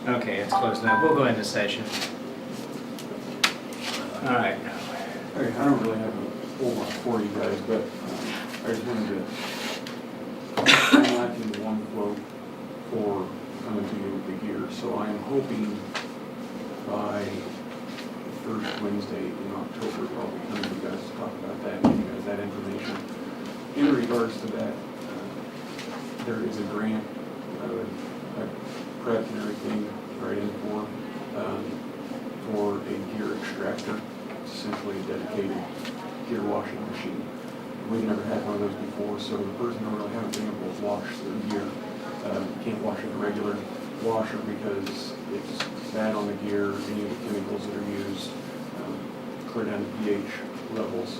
Okay, it's closed now. We'll go into session. All right. Okay, I don't really have a whole lot for you guys, but I just wanted to, I'm lacking one quote for coming to you with the gear, so I am hoping by the first Wednesday in October, I'll be coming to you guys to talk about that, and give you guys that information. In regards to that, there is a grant, I prepped and everything right in for a gear extractor. It's essentially a dedicated gear washing machine. We've never had one of those before, so the person who really haven't been able to wash their gear can't wash it in a regular washer because it's bad on the gear, any of the chemicals that are used, clear down the pH levels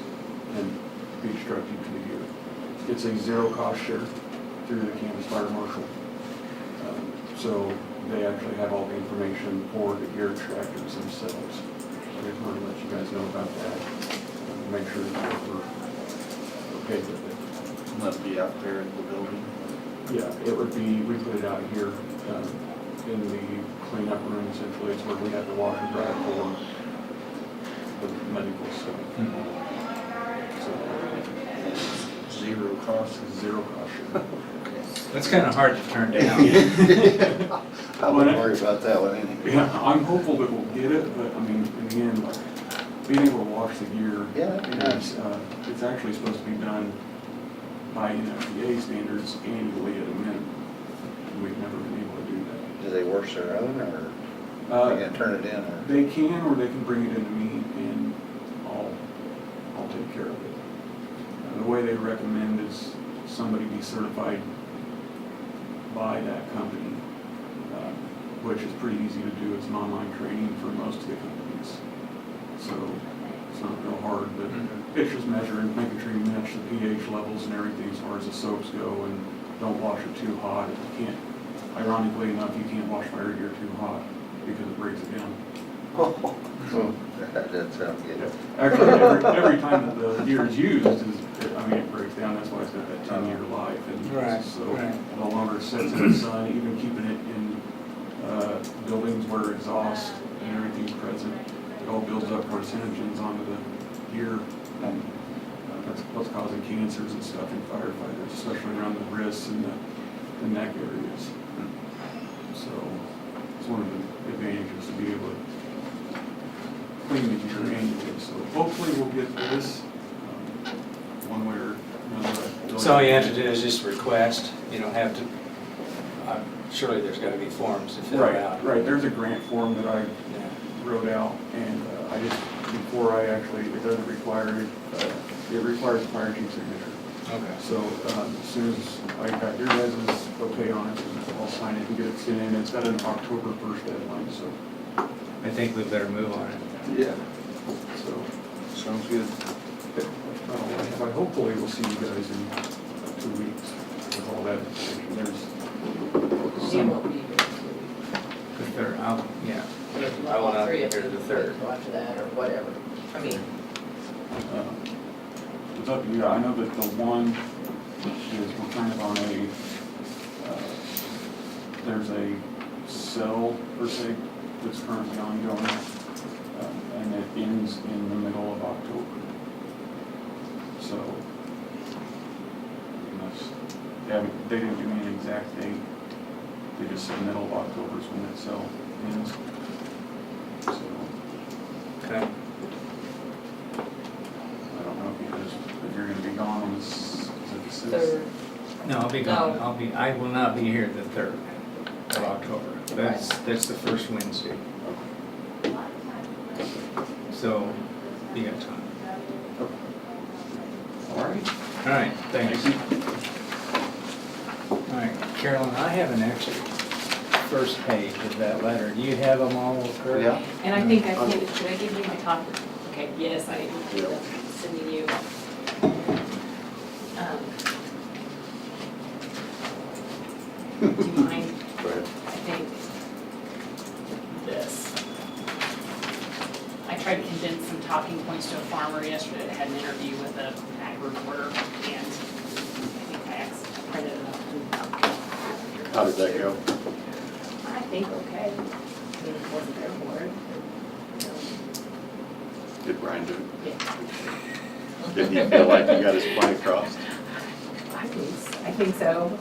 and be destructive to the gear. It's a zero cost share through the Kansas Fire Marshal. So they actually have all the information for the gear extractors themselves. I just wanted to let you guys know about that. Make sure that we're okay with it. Will that be out there in the building? Yeah, it would be, we put it out here in the cleanup room essentially. It's where we have the washer dry for the medical stuff. So, Zero cost? zero cost share. That's kind of hard to turn down. I wouldn't worry about that one anyway. Yeah, I'm hopeful that we'll get it, but I mean, in the end, like, being able to wash the gear. Yeah, that'd be nice. It's actually supposed to be done by NFPA standards annually at a minimum. And we've never been able to do that. Do they wash their own, or they gonna turn it in, or? They can, or they can bring it into me and I'll take care of it. The way they recommend is somebody be certified by that company, which is pretty easy to do. It's an online training for most of the companies. So it's not real hard, but it's just measuring, making sure you match the pH levels and everything as far as the soaps go, and don't wash it too hot. If you can't, ironically enough, you can't wash fire gear too hot because it breaks it down. That sounds good. Actually, every time that the gear is used, it breaks down. That's why it's got that 10-year life. And Right, so right. no longer it sits in the sun, even keeping it in buildings where exhaust and everything's present, it all builds up carcinogens onto the gear. And that's what's causing cancers and stuff in firefighters, especially around the wrists and the neck areas. So it's one of the advantages to be able to clean the gear annually. So hopefully we'll get this one way or another. So all you have to do is just request, you don't have to, surely there's got to be forms to fill out. Right. There's a grant form that I Yeah. wrote out, and I just, before I actually, it doesn't require it, it requires a fire chief signature. Okay. So as soon as I got your guys' okay on it, I'll sign it and get it sent in. It's got an October 1st deadline, so. I think we better move on it. Yeah. So, Sounds good. but hopefully we'll see you guys in 2 weeks with all that information. There's You some, won't be here The third, yeah. if you I will want all not be three of here them the to third. after that or whatever. I mean, it's up to you. I know that the one is, we're kind of on there's a cell per se that's currently ongoing, and it ends in the middle of October. So, they didn't give me an exact date. They just said middle of October is when that cell ends. So, Okay. I don't know if you're gonna be gone on this, is it the 6th? third, No, I'll be gone. No. I will not be here the 3rd of October. That's the first Wednesday. So, you got time. All right. All right, thanks. Thank you. All right, Carolyn, I have an extra first page of that letter. Do you have them all, Kurt? Yeah. and I think I can, should I give you my copy? Okay, yes, I will, sending you. Do you mind, Go ahead. I think, this. I tried to condense some talking points to a farmer yesterday that had an interview with an ag reporter, and I think I printed it up. How did that go? I think okay. I mean, it wasn't there for it. Did Brian do it? Yeah. Didn't he feel like he got his point across? I think so.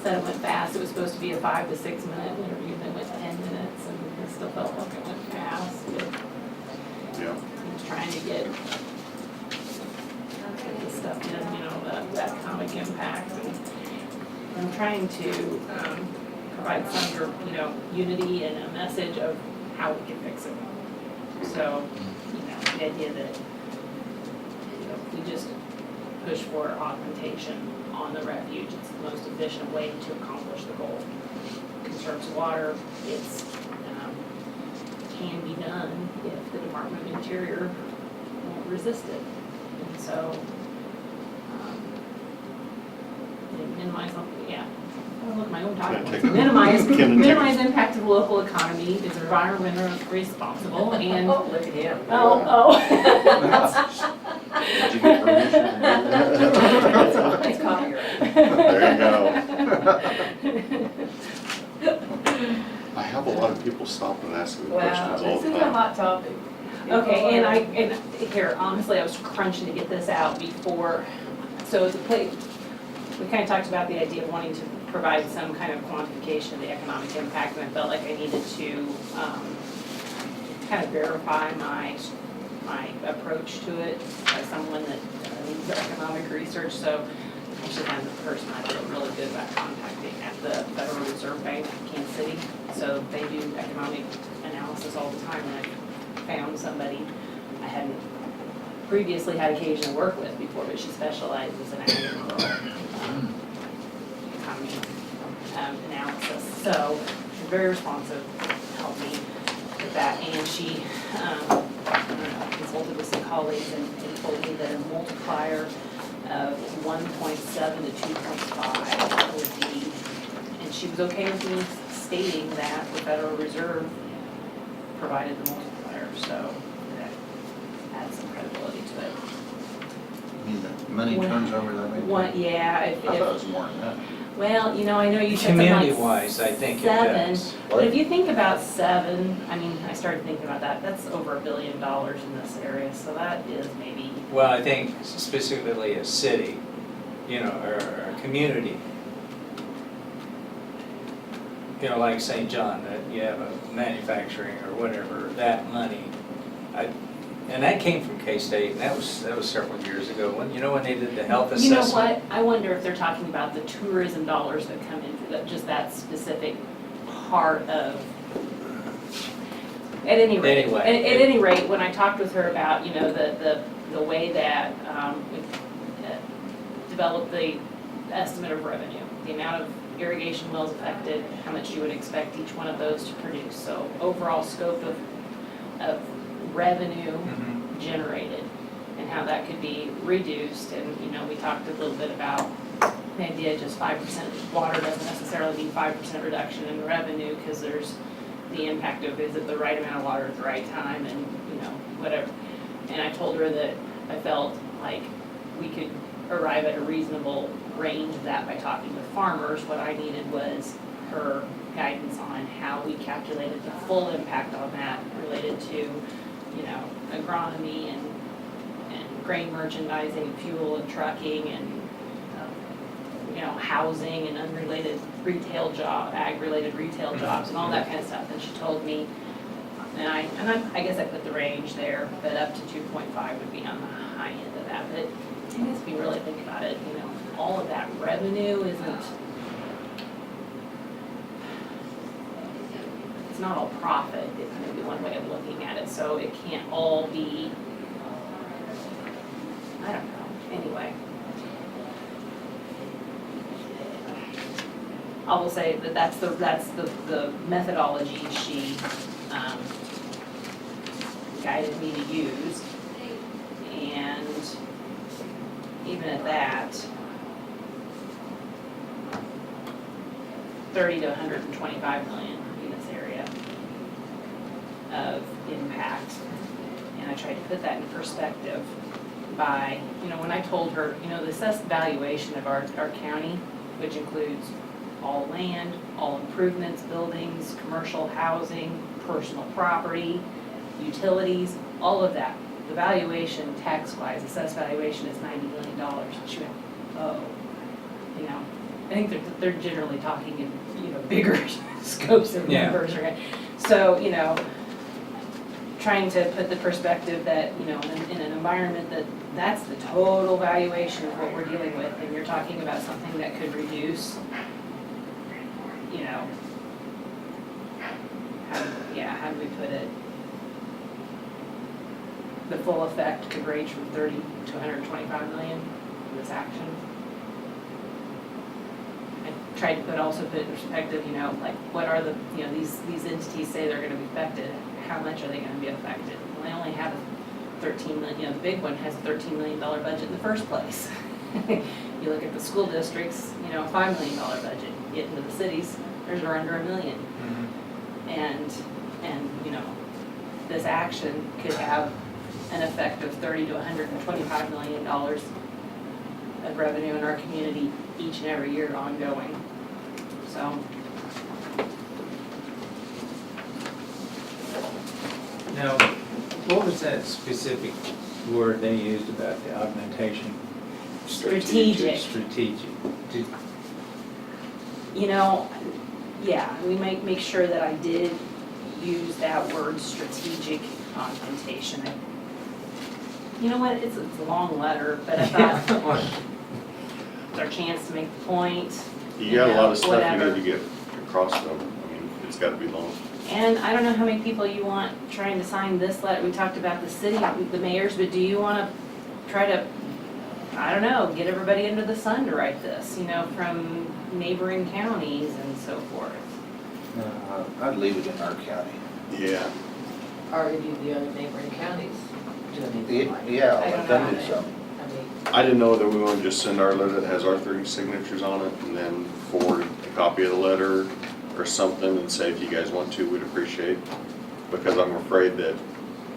Said it went fast. It was supposed to be a 5 to 6 minute interview, and it went 10 minutes, and it still felt like it went fast. But Yeah. he was trying to get the stuff in, you know, the economic impact. And I'm trying to provide some, you know, unity and a message of how we can fix it. So, you know, the idea that, you know, if we just push for augmentation on the refuge, it's the most efficient way to accomplish the goal. Conserves water, it's, can be done if the Department of Interior won't resist it. And so, minimize, yeah, I look at my own talking points. Minimize impact to the local economy, is environmentally responsible, and. Oh, look at him. Oh. Did you get permission? It's copyright. There you go. I have a lot of people stop and ask me Wow, questions all this the is a time. hot topic. Okay, and here, honestly, I was crunching to get this out before, so the plate, we kind of talked about the idea of wanting to provide some kind of quantification of the economic impact, and I felt like I needed to kind of verify my approach to it as someone that needs economic research, so I actually found the person I feel really good about contacting at the Federal Reserve Bank in Kansas City. So they do economic analysis all the time, and I found somebody I hadn't previously had occasion to work with before, but she specializes in agricultural economy analysis. So she's very responsive, helped me with that, and she consulted with some colleagues and told me that a multiplier of 1.7 to 2.5 would be, and she was okay with me stating that the Federal Reserve provided the multiplier, so that adds some credibility to it. I mean, the money turns over that way. Yeah, I thought it was more than that. well, you know, I know you said something like Community-wise, I think it 7, does. but if you think about 7, I mean, I started thinking about that, that's over $1 billion in this area, so that is maybe, Well, I think specifically a city, you know, or a community. You know, like St. John, that you have a manufacturing or whatever, that money. And that came from K-State, and that was several years ago, when, you know, when they did the health you know assessment. what? I wonder if they're talking about the tourism dollars that come in for that, just that specific part of, at any rate. Anyway. At any rate, when I talked with her about, you know, the way that we developed the estimate of revenue, the amount of irrigation wells affected, how much you would expect each one of those to produce. So overall scope of revenue Mhm. generated and how that could be reduced. And, you know, we talked a little bit about the idea just 5% water doesn't necessarily mean 5% reduction in revenue, because there's the impact of, is it the right amount of water at the right time, and, you know, whatever. And I told her that I felt like we could arrive at a reasonable range of that by talking with farmers. What I needed was her guidance on how we calculated the full impact on that related to, you know, agronomy and grain merchandising, fuel and trucking, and, you know, housing and unrelated retail ag-related retail jobs and all that kind of stuff. And she told me, and I guess I put the range there, but up to 2.5 would be on the high end of that. But I guess if you really think about it, you know, all of that revenue isn't, it's not all profit, it's maybe one way of looking at it, so it can't all be, I don't know, anyway. I will say that that's the methodology she guided me to use, and even at that, 30 to 125 million in this area of impact. And I tried to put that in perspective by, you know, when I told her, you know, the assessed valuation of our county, which includes all land, all improvements, buildings, commercial housing, personal property, utilities, all of that. The valuation, tax-wise, assessed valuation is $90 million. And she went, oh, you know, I think they're generally talking in, you know, bigger scopes of Yeah. numbers, right? So, you know, trying to put the perspective that, you know, in an environment that's the total valuation of what we're dealing with, and you're talking about something that could reduce, you know, how do we put it? The full effect could range from 30 to 125 million for this action. I tried to also put in perspective, you know, like what are the, you know, these entities say they're gonna be affected, how much are they gonna be affected? Well, they only have a 13 million, you know, the big one has a $13 million budget in the first place. You look at the school districts, you know, a $5 million budget, get into the cities, there's under $1 million. And, you know, this action could have an effect of $30 to $125 million of revenue in our community each and every year ongoing. So, Now, what was that specific word they used about the augmentation? strategic. Strategic. Did- You know, yeah, we might make sure that I did use that word strategic augmentation. You know what, it's a long letter, but I thought it's our chance to make the point. You got a lot of stuff you whatever. need to get across to them. I mean, it's gotta be long. And I don't know how many people you want trying to sign this letter. We talked about the city, the mayors, but do you want to try to, I don't know, get everybody under the sun to write this, you know, from neighboring counties and so forth? I'd leave it in our county. Yeah. Or do the other neighboring counties? Do they need to Yeah, I don't let them know. do something. I mean, I didn't know that we want to just send our letter that has our 30 signatures on it and then forward a copy of the letter or something and say, if you guys want to, we'd appreciate. Because I'm afraid that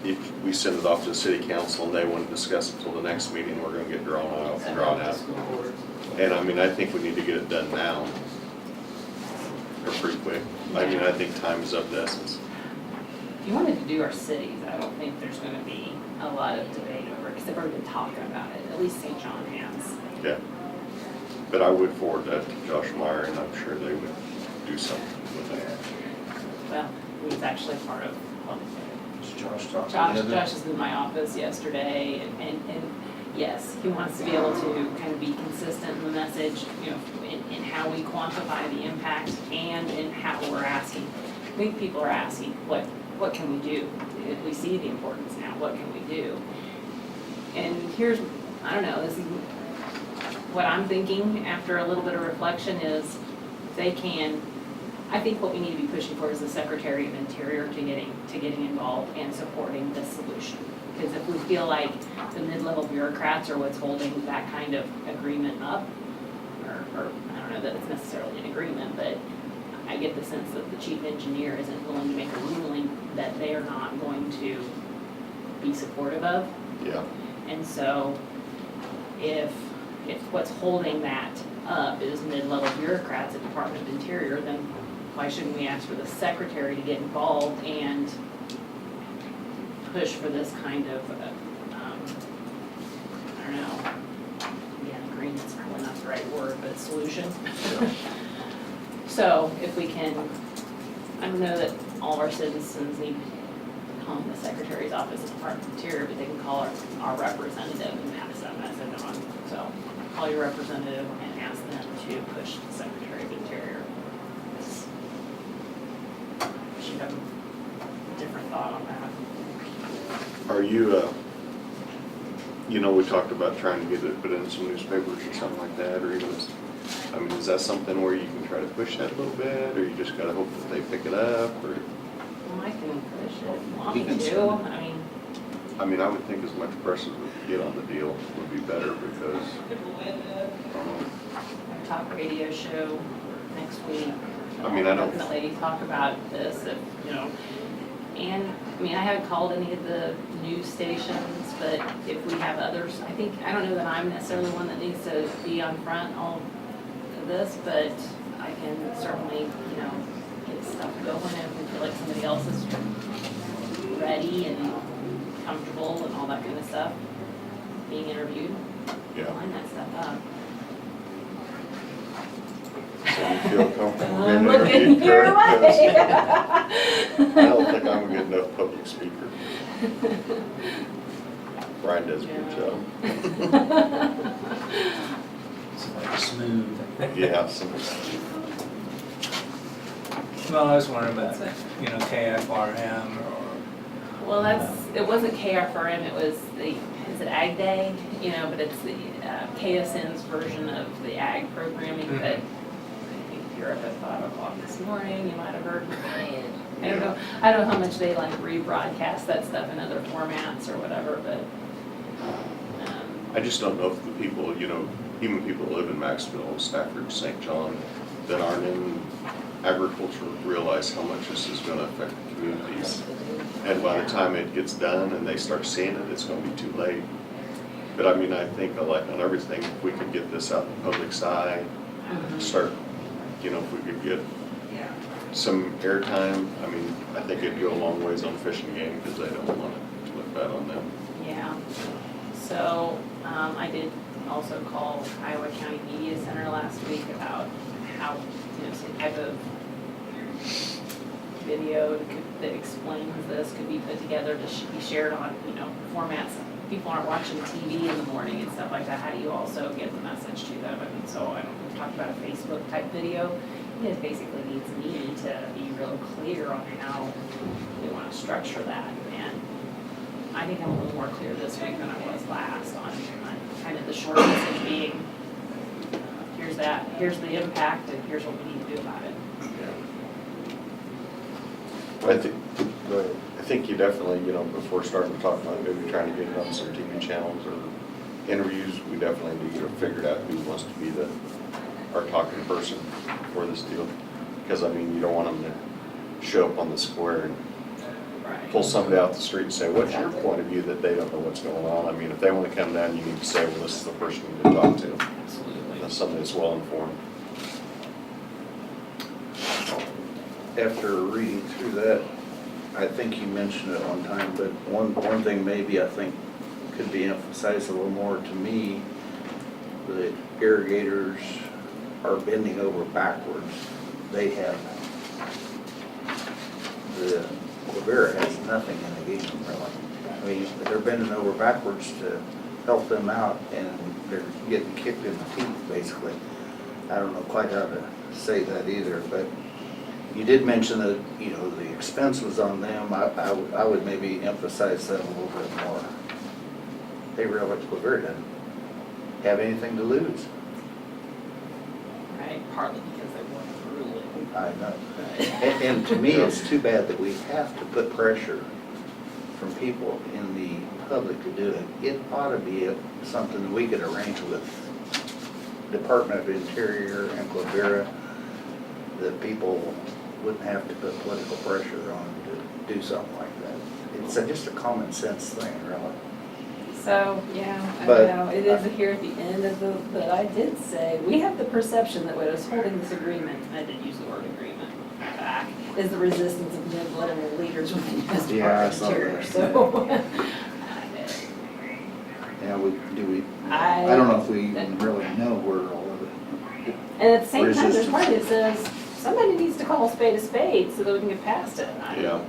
if we send it off to the city council and they want to discuss it till the next meeting, we're going to get drawn out. send it to school boards. And I mean, I think we need to get it done now. Or pretty quick. I mean, I think time is of the essence. If you wanted to do our cities, I don't think there's going to be a lot of debate over it, because they've already been talking about it, at least St. John has. Yeah. But I would forward that to Josh Meyer and I'm sure they would do something with it. Well, he was actually part of, well, Is Josh talking? Josh was in my office yesterday, and yes, he wants to be able to kind of be consistent in the message, you know, in how we quantify the impact and in how we're asking. I think people are asking, what can we do? If we see the importance now, what can we do? And here's, I don't know, this is what I'm thinking after a little bit of reflection is, if they can, I think what we need to be pushing for is the Secretary of Interior to getting involved and supporting this solution. Because if we feel like the mid-level bureaucrats are what's holding that kind of agreement up, or I don't know that it's necessarily an agreement, but I get the sense that the chief engineer isn't willing to make a ruling that they are not going to be supportive of. Yeah. And so if what's holding that up is mid-level bureaucrats at Department of Interior, then why shouldn't we ask for the secretary to get involved and push for this kind of, I don't know, yeah, agreement's probably not the right word, but solution. So if we can, I don't know that all of our citizens need to call the Secretary's office at Department of Interior, but they can call our representative and pass that message on. So call your representative and ask them to push the Secretary of Interior. Should have a different thought on that. Are you, you know, we talked about trying to get it put in some newspapers or something like that, or even, I mean, is that something where you can try to push that a little bit, or you just gotta hope that they pick it up, or? Well, I can push it, if you want me You can to, send I mean, I would think as much press as we could get on the deal would be better, because, talk radio show next week. I mean, I don't- Definitely talk about this, if, you know, and, I mean, I haven't called any of the news stations, but if we have others, I think, I don't know that I'm necessarily the one that needs to be on front all of this, but, I can certainly, get stuff going if we feel like somebody else is ready and comfortable and all that kind of stuff, being interviewed, Yeah. line that stuff up. So you feel comfortable I'm being looking interviewed, your correct? way. I don't think I'm a good enough public speaker. Brian does a good job. Somebody smooth. Yeah, some, Well, I was wondering about, KFRM or. Well, it wasn't KFRM, it was is it Ag Day? But it's the KSN's version of the ag programming Mhm. that I think you're up at 5 o'clock this morning, you might have heard Brian. I don't know how much they like rebroadcast that stuff in other formats or whatever, but, I just don't know if the people, even people that live in Maxville, Stafford, St. John, that aren't in agriculture realize how much this is gonna affect the communities. And by the time it gets done and they start seeing it, it's gonna be too late. But I mean, I think like on everything, if we could get this out in the public's eye, start, if we could get some airtime, I mean, I think it'd go a long ways on Fish and Game because they don't want it to look bad on them. yeah. So, I did also call Iowa County Media Center last week about how, some type of video that explains this could be put together to be shared on, formats. People aren't watching TV in the morning and stuff like that. How do you also get the message to them? I mean, so I don't know, we've talked about a Facebook type video. It basically needs me to be real clear on how we want to structure that. And I think I'm a little more clear this week than I was last on kind of the short message being, here's the impact, and here's what we need to do about it. I think you definitely, before starting to talk about maybe trying to get it on some TV channels or interviews, we definitely need to figure out who wants to be our talking person for this deal. Because I mean, you don't want them to show up on the square and pull somebody out the street and say, what's your point of view, that they don't know what's going on? I mean, if they want to come down, you need to say, well, this is the person you need to talk to. Absolutely. That's somebody that's well informed. After reading through that, I think you mentioned it one time, but one thing maybe I think could be emphasized a little more to me, the irrigators are bending over backwards. They have, the Quivira has nothing in the game really. I mean, they're bending over backwards to help them out and they're getting kicked in the teeth basically. I don't know quite how to say that either, but you did mention that, the expense was on them. I would maybe emphasize that a little bit more. They realize Quivira doesn't have anything to lose. Right, partly because they went through it. I know. And to me, it's too bad that we have to put pressure from people in the public to do it. It ought to be something we could arrange with Department of Interior and Quivira, that people wouldn't have to put political pressure on to do something like that. It's just a common sense thing, really. So, yeah, But- it is here at the end of but I did say, we have the perception that what is holding this agreement, and I did use the word agreement, back, is the resistance of mid-level leaders within the U.S. Yeah, I Department saw of Interior, that. so. Yeah, I- I don't know if we even really know where all of it. And at the same time, there's Resistance. part that says, somebody needs to call a spade so that we can get past it. Yeah.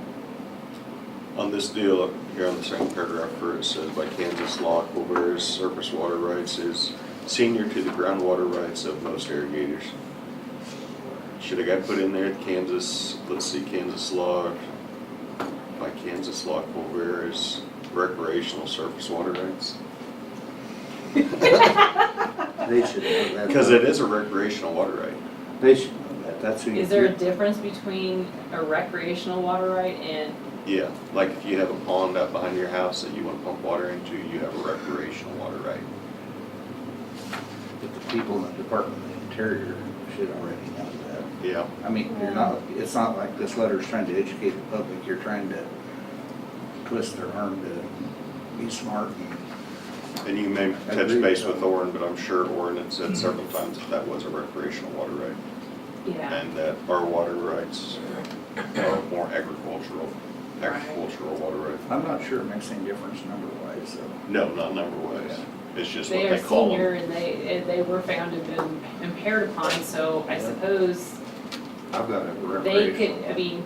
On this deal, here on the second paragraph, where it says by Kansas law, Quivira's surface water rights is senior to the groundwater rights of most irrigators. Should a guy put in there Kansas, let's see, Kansas law, by Kansas law, Quivira's recreational surface water rights? They should know that. Because it is a recreational water right. They should know that. That's who you. Is there a difference between a recreational water right and, Yeah, like if you have a pond out behind your house that you want to pump water into, you have a recreational water right. But the people in the Department of the Interior should already know that. Yeah. I mean, it's not like this letter's trying to educate the public, you're trying to twist their arm to be smart And you may touch Agreed. base with Orrin, but I'm sure Orrin had said several times that that was a recreational water right. Yeah. And that our water rights are more agricultural water rights. I'm not sure it makes any difference number-wise, so. No, not number-wise. It's just what They they are call senior them. and they were found to have been impaired upon, so I suppose I've got a they recreational. could, I mean,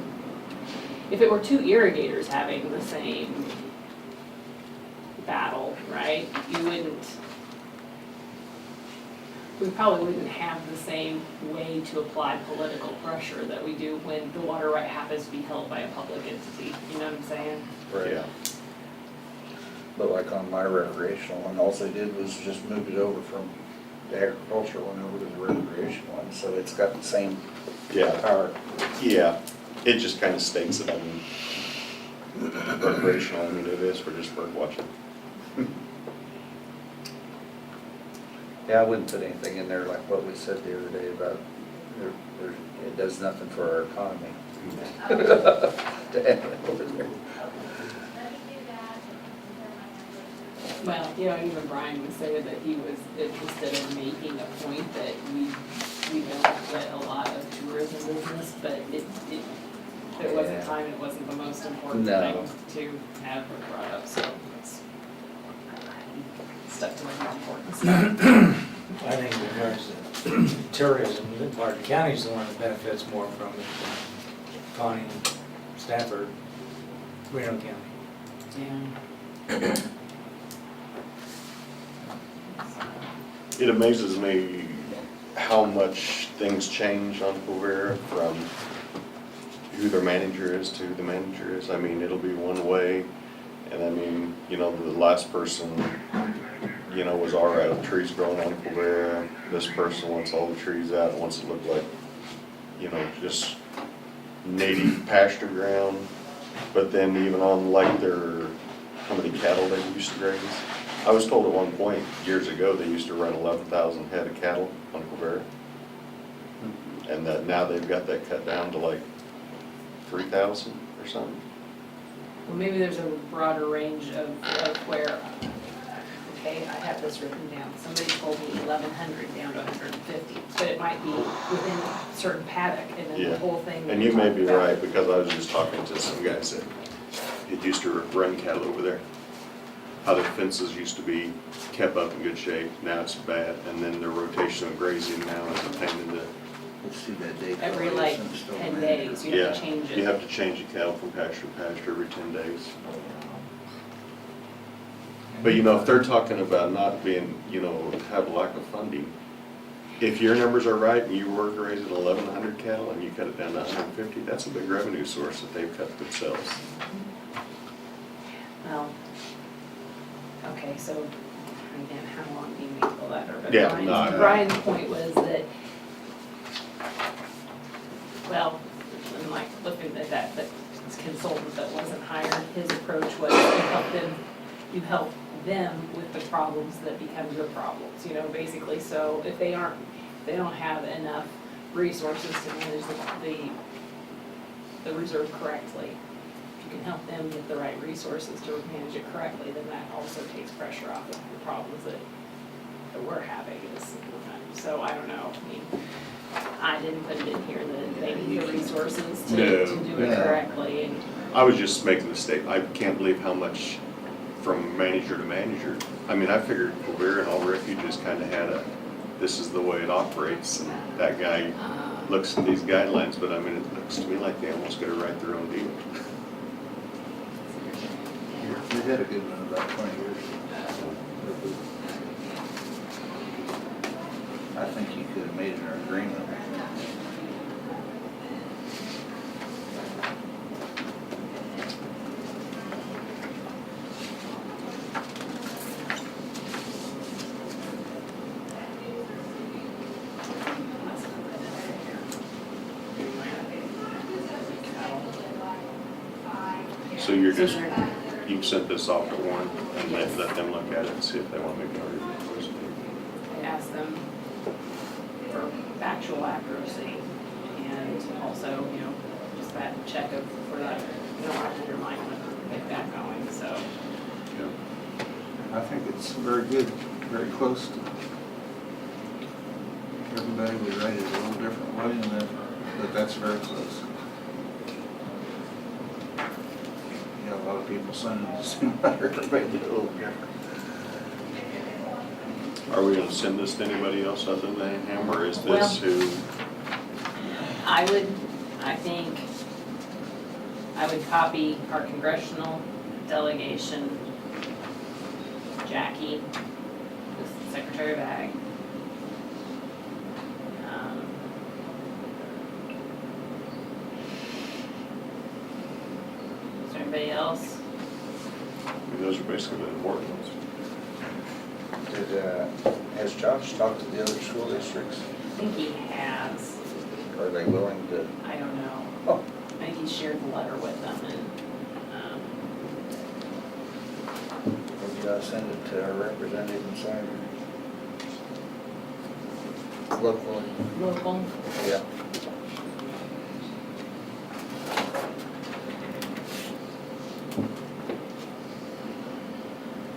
if it were two irrigators having the same battle, right, you wouldn't, we probably wouldn't have the same way to apply political pressure that we do when the water right happens to be held by a public entity, you know what I'm saying? Yeah. But like on my recreational one, all they did was just move it over from the agricultural one over to the recreational one, so it's got the same Yeah, power. yeah. It just kind of states it, I mean, recreational, I mean, it is for just bird watching. Yeah, I wouldn't put anything in there like what we said the other day about it does nothing for our economy. To have it over there. Well, you know, even Brian was saying that he was interested in making a point that we don't get a lot of tourism business, but it wasn't Yeah. time, it wasn't the most important No. thing to have brought up, so it's stuck to the more important stuff. I think in regards to tourism, Martin County's the one that benefits more from it than Connie, Stafford, Reno County. Yeah. It amazes me how much things change on Pulvera from who their manager is to who the manager is. I mean, it'll be one way, and I mean, you know, the last person, you know, was all right with trees growing on Pulvera. This person wants all the trees out, wants it to look like, you know, just native pasture ground. But then even on like their, how many cattle they used to graze. I was told at one point, years ago, they used to run 11,000 head of cattle on Quebec. And that now they've got that cut down to like 3,000 or something. Well, maybe there's a broader range of where, okay, I have this written down, somebody told me 1,100 down to 150, but it might be within a certain paddock, and then Yeah. the whole thing. that And you're you may talking be about. right, because I was just talking to some guys that it used to run cattle over there. How their fences used to be kept up in good shape, now it's bad, and then their rotation of grazing now is a pain in the, Let's see that date. Every like 10 days, you have yeah. to change it. You have to change the cattle from pasture to pasture every 10 days. But you know, if they're talking about not being, you know, have a lack of funding, if your numbers are right and you were raising 1,100 cattle and you cut it down to 150, that's a big revenue source that they've cut themselves. Well, okay, so, again, how long do you make the letter? But Yeah, Brian's- no, I know. Brian's point was that, well, and like looking at that consultant that wasn't hired, his approach was you help them with the problems that become your problems, you know, basically. So if they don't have enough resources to manage the reserve correctly, if you can help them get the right resources to manage it correctly, then that also takes pressure off of the problems that we're having is, so I don't know, I mean, I didn't put it in here that they need the resources to No. do it No. correctly, and I was just making the statement, I can't believe how much from manager to manager. I mean, I figured Quebec and all refuges kind of had this is the way it operates, and that guy looks at these guidelines, but I mean, it looks to me like they almost gotta write their own deal. They had a good one about 20 years. I think you could have made an agreement. So you're So just, they're- you sent this off to Warren and let them look at it and see if they want to make an argument. I asked them for factual accuracy and also, you know, just that check of, for that, you don't have to your mind when get that going, so. Yeah. I think it's very good, very close to Everybody would write it a little different way, and then, but that's very close. You got a lot of people sending the same letter, everybody did it a little different. Are we gonna send this to anybody else other than him, or is Well- this who? I think, I would copy our congressional delegation, Jackie, the Secretary of Ag. Is there anybody else? I mean, those are basically the important ones. Has Josh talked to the other school districts? I think he has, Are they willing to? I don't know. Oh. I think he shared the letter with them and, Maybe I'll send it to our representative and sign it. Locally. local. Yeah.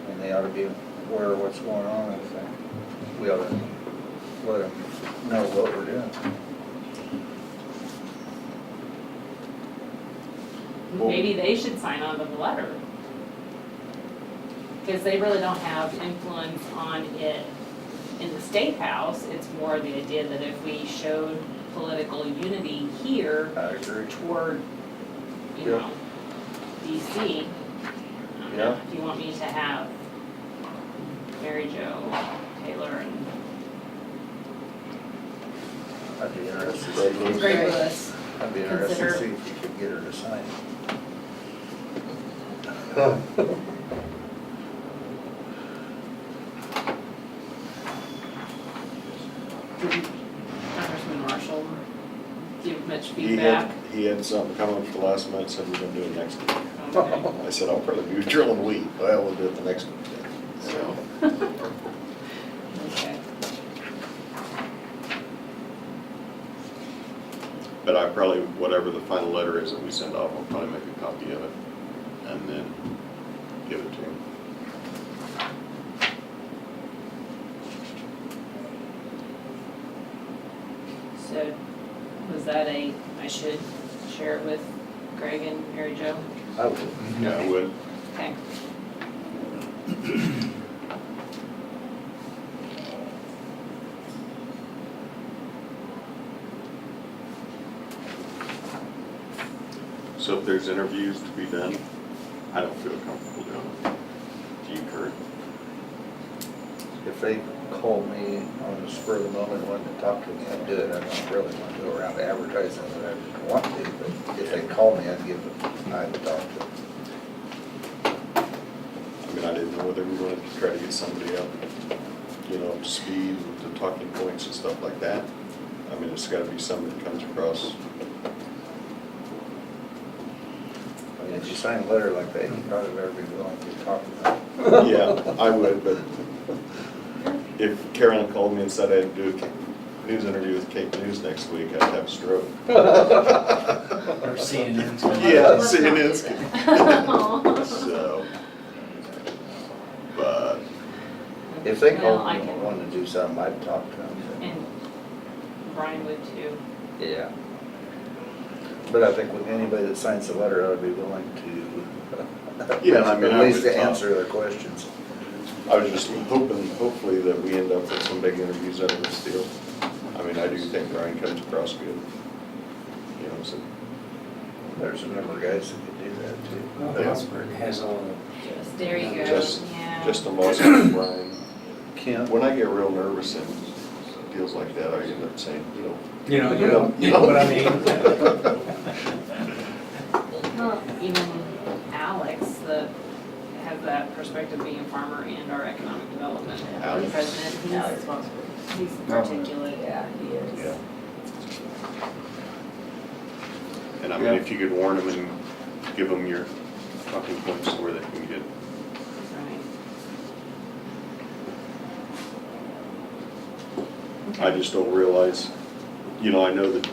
And they ought to be aware of what's going on, I think. We ought to let them know what we're doing. Maybe they should sign on to the letter. Because they really don't have influence on it in the State House. It's more the idea that if we showed political unity here I agree. toward, you Yeah. know, DC. Yeah. If you want me to have Mary Jo Taylor and I'd be interested to see. Greg Lewis. I'd be interested to Consider- see if you could get her to sign. Congressman Marshall give much He had, feedback. he had something coming for the last month, said we're gonna do it next week. Okay. I said, I'll probably be drilling wheat, well, we'll do it the next week then. So, Okay. but I probably, whatever the final letter is that we send off, I'll probably make a copy of it and then give it to him. So, was that I should share it with Greg and Mary Jo? I would. Yeah, I would. Okay. So if there's interviews to be done, I don't feel comfortable doing it. Do you, Kurt? If they called me on the spur of the moment and wanted to talk to me, I'd do it. I don't really want to go around advertising that I want to, but if they call me, I'd give them time to talk to them. I mean, I didn't know whether we wanted to try to get somebody up, you know, up to speed with the talking points and stuff like that. I mean, it's gotta be somebody that comes across. I mean, if you sign a letter like that, you probably better be willing to talk to them. Yeah, I would, but if Carolyn called me and said I had to do a news interview with Cape News next week, I'd have a stroke. Or CNN's. Yeah, CNN's. So, but, If they Well, called I me can- and wanted to do something, I'd talk to them. And Brian would too. Yeah. But I think with anybody that signs the letter, I would be willing to, Yeah, I mean, at I least would to talk. answer their questions. I was just hoping, hopefully, that we end up with some big interviews out of this deal. I mean, I do think Brian comes across good. You know, so, There's a number of guys that could do that too. Well, Osborne has all the, Just, there you go, Just- yeah. just a most of Brian. Kent, When I get real nervous in deals like that, I end up saying, you know what I mean? Well, even Alex, has that perspective being a farmer and our economic development Alex. president, Alex wants he's articulate. Yeah, he is. Yeah. And I mean, if you could warn them and give them your talking points to where they can get. Right. I just don't realize, you know, I know the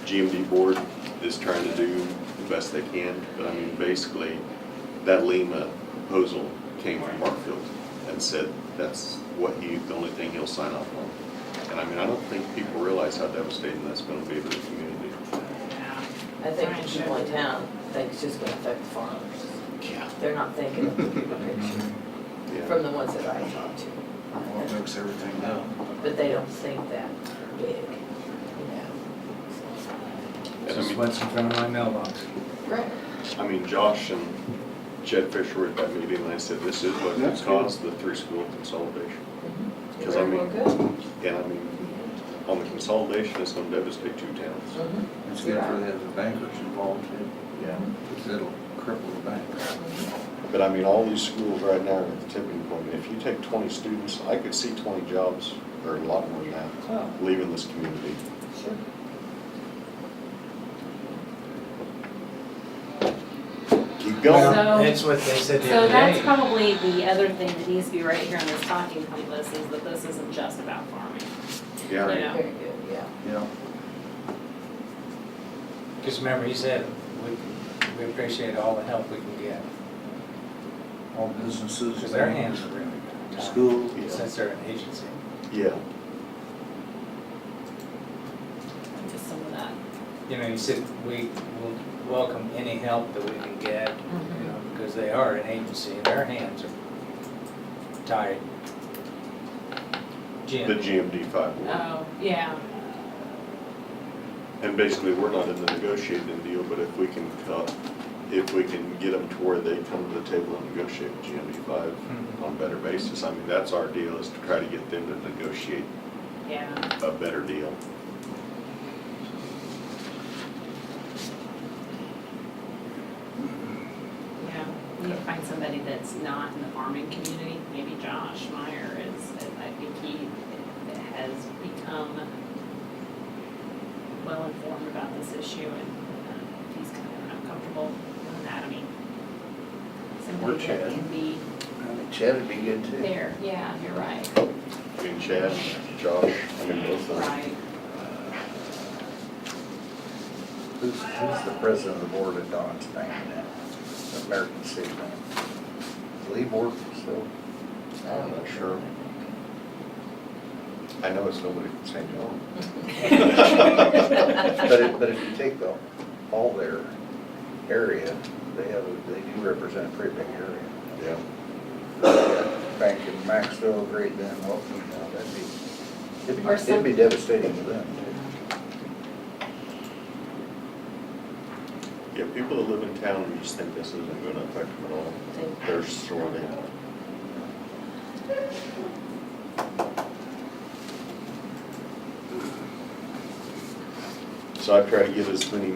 GMD board is trying to do the best they can, but I mean, basically, that Lima proposal came from Barfield and said that's what the only thing he'll sign off on. And And I mean, I don't think people realize how devastating that's gonna be to the community. I think the people in town think it's just gonna affect the farmers. Yeah. They're not thinking of the bigger picture, Yeah. from the ones that I talk to. Well, it makes everything down. But they don't think that big, And I Just mean, what's in front of my mailbox. Right. I mean, Josh and Jed Fisher were at that meeting, and I said, this is what could That's good. cause the three-school consolidation. Because I Very well mean, good. and I mean, on the consolidation, it's gonna devastate two towns. Mhm. It's good for the bankers involved too, Yeah. because it'll cripple the bank. But I mean, all these schools right now are at the tipping point. If you take 20 students, I could see 20 jobs, or a lot more than that, Oh, leaving this community. sure. Keep going. So- That's what they said the So other that's day. probably the other thing that needs to be right here on this talking point list, is that this isn't just about farming. Yeah. You know. Very good, yeah. Yeah. Just remember, he said, we appreciate all the help we can get. All businesses. Because their hands are really tied. Schools. Since they're an agency. Yeah. Just some of that. You know, he said, we will welcome any help that we can get, you know, because they are an agency, and their hands are tied. The Jim, GMD 5 board. Oh, yeah. And basically, we're not in the negotiating deal, but if we can get them to where they come to the table and negotiate with GMD 5 Mhm. on a better basis, I mean, that's our deal, is to try to get them to negotiate Yeah. a better deal. Yeah, we need to find somebody that's not in the farming community, maybe Josh Meyer is, I think he has become well informed about this issue, and he's kind of uncomfortable doing that, I mean, somebody Or Chad. that can be I think Chad would be good too. there, yeah, you're right, I mean, Chad, Josh, I mean, both of them. right. Who's the president of the board at Don's Bank now? American State Bank. Lee Bork still? I'm not sure. I know it's nobody from St. John. But if you take all their area, they do represent a pretty big area. Yeah. Bank in Maxville, Great Bend, Wilton, you know, Or it'd be devastating to them too. Yeah, people that live in town just think this isn't gonna affect them at all. They're sorting. So I try to get as many,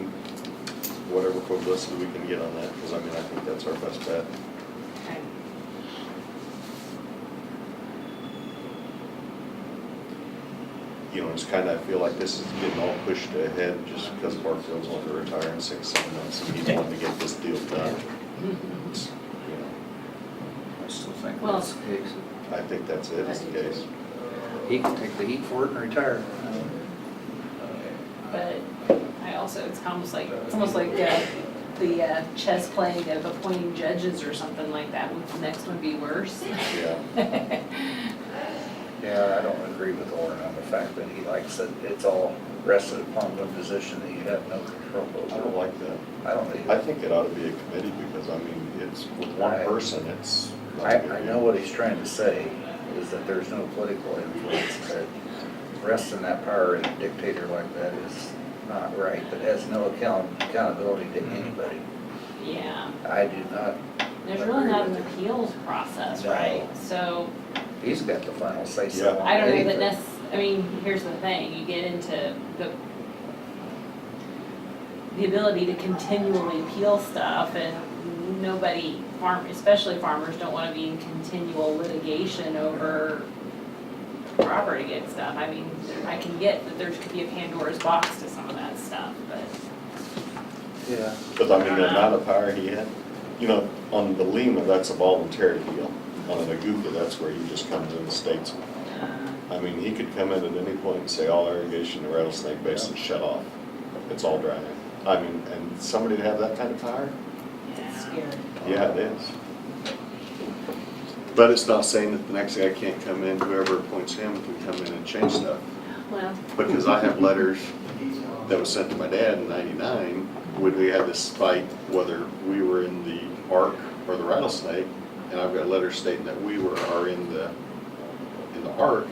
whatever publicity we can get on that, because I mean, I think that's our best bet. Okay. You know, it's kind of, I feel like this is getting all pushed ahead just because Barfield's wanting to retire in 6-7 months, and he's wanting to get this deal done. It's, you know, I still think Well- that's the case. I think that's it, is the case. He can take the heat for it and retire. But I also, it's almost like the chess playing of appointing judges or something like that. Would the next one be worse? Yeah. Yeah, I don't agree with Orrin on the fact that he likes it, it's all rested upon one position that you have no control I don't over. like that. I don't I either. think it ought to be a committee because, I mean, it's with one Right. person, it's. not I gonna be- know what he's trying to say, is that there's no political influence, that resting that power in a dictator like that is not right, but has no accountability to anybody. Yeah, I do not, there's really not an appeals process, No. right? So he's got the final say so Yeah. on I don't know anything. that I mean, here's the thing, you get into the ability to continually appeal stuff, and nobody, especially farmers, don't wanna be in continual litigation over property and stuff. I mean, I can get that there could be a Pandora's box to some of that stuff, but Yeah, Because I mean, the amount of power he had, you know, on the Lima, that's a voluntary deal. On an Agupa, that's where he just comes in and states. I mean, he could come in at any point and say, all irrigation in Rattlesnake Basin shut off. It's all dry. I mean, and somebody to have that kind of power? yeah. Scary. Yeah, it is. But it's not saying that the next guy can't come in, whoever appoints him can come in and change stuff. Well, Because I have letters that was sent to my dad in '99, when we had this fight, whether we were in the Ark or the Rattlesnake, and I've got letters stating that we are in the Ark,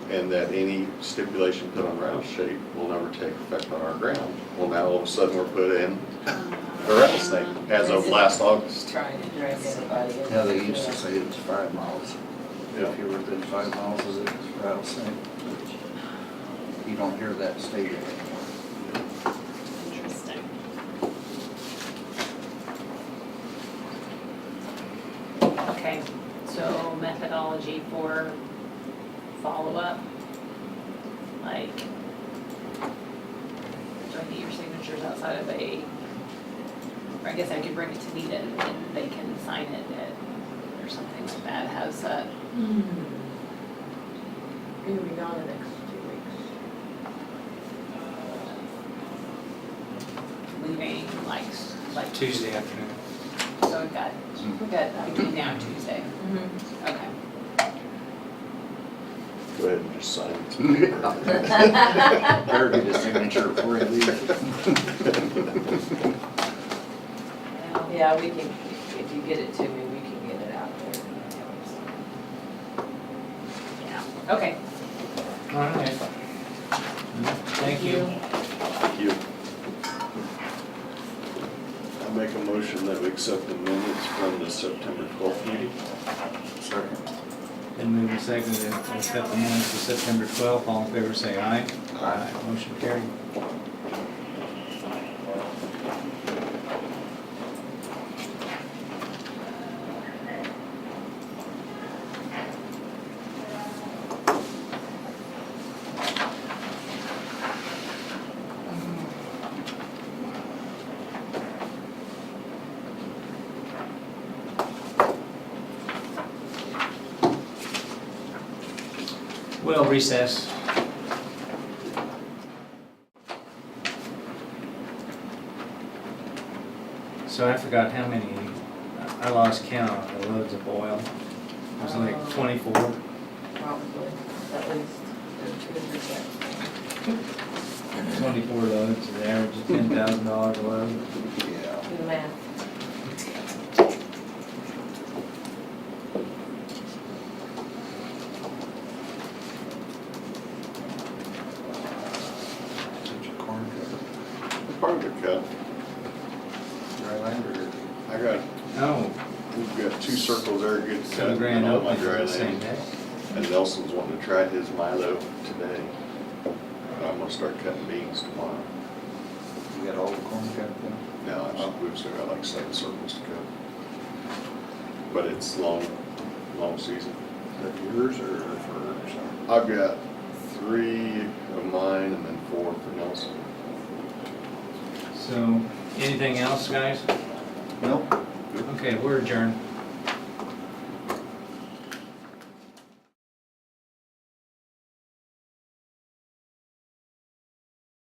and that any stipulation put on Rattlesnake will never take effect on our ground. Well, now all of a sudden we're put in the Rattlesnake as of last August. Trying to drag everybody in. Yeah, they used to say it was 5 miles. If you were within 5 miles of the rattlesnake. You don't hear that stated anymore. Interesting. Okay, so methodology for follow-up, like, do I need your signatures outside of a, or I guess I could bring it to Nita and they can sign it at, or something like that, has that, You'll be gone the next 2 weeks. leaving like, Tuesday afternoon. so we got between now and Tuesday, okay. Go ahead and just sign it. Better get a signature before you leave. Yeah, we can, if you get it to me, we can get it out there. Yeah, okay. All right. Thank you. Thank you. I make a motion that we accept the minutes from the September 12th meeting. Second. Then move and second to accept the minutes of September 12th. All in favor, say aye. Aye. Motion carried. We'll recess. So I forgot how many, I lost count on the loads of oil. It was like 24. Probably, at least, there's 2 or 3. 24 loads, an average of $10,000 a load. Yeah. Do the math. Such a corn cutter. Part of the cut. Dry land or? I got, Oh, we've got 2 circles there, good cut. so grand and all my opening dry for the same land. day. And Nelson's wanting to try his Milo today. And I'm gonna start cutting beans tomorrow. You got all the corn cut then? Now, we've still got like 7 circles to cut. But it's long season. Is that yours or for some? I've got 3 of mine and then 4 for Nelson. So, anything else, guys? Nope. Okay, we're adjourned.